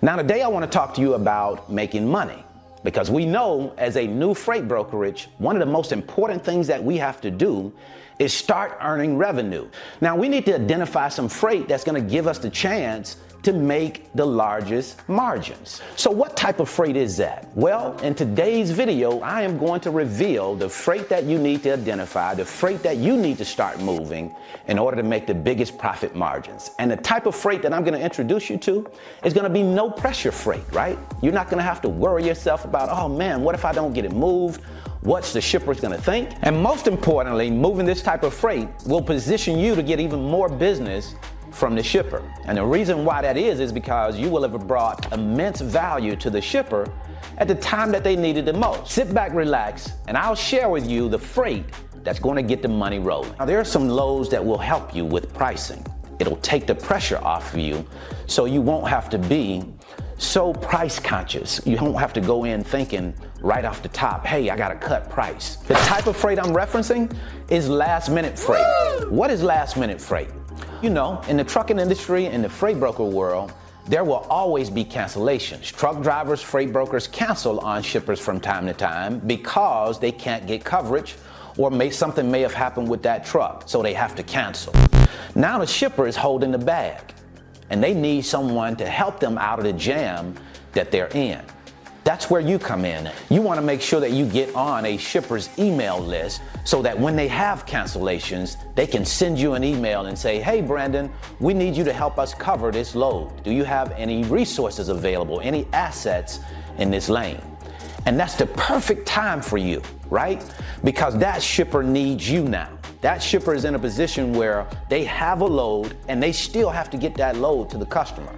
Now today I want to talk to you about making money, because we know as a new freight brokerage, one of the most important things that we have to do is start earning revenue. Now we need to identify some freight that's going to give us the chance to make the largest margins. So what type of freight is that? Well, in today's video, I am going to reveal the freight that you need to identify, the freight that you need to start moving in order to make the biggest profit margins. And the type of freight that I'm going to introduce you to is going to be no pressure freight, right? You're not going to have to worry yourself about, oh man, what if I don't get it moved? What's the shipper's going to think? And most importantly, moving this type of freight will position you to get even more business from the shipper. And the reason why that is because you will have brought immense value to the shipper at the time that they needed the most. Sit back, relax, and I'll share with you the freight that's going to get the money rolling. Now, there are some lows that will help you with pricing. It'll take the pressure off of you so you won't have to be so price conscious. You don't have to go in thinking right off the top, hey, I got to cut price. The type of freight I'm referencing is last minute freight. What is last minute freight? You know, in the trucking industry, in the freight broker world, there will always be cancellations. Truck drivers, freight brokers cancel on shippers from time to time because they can't get coverage or something may have happened with that truck, so they have to cancel. Now the shipper is holding the bag and they need someone to help them out of the jam that they're in. That's where you come in. You want to make sure that you get on a shipper's email list so that when they have cancellations, they can send you an email and say, hey, Brandon, we need you to help us cover this load. Do you have any resources available, any assets in this lane? And that's the perfect time for you, right? Because that shipper needs you now. That shipper is in a position where they have a load and they still have to get that load to the customer.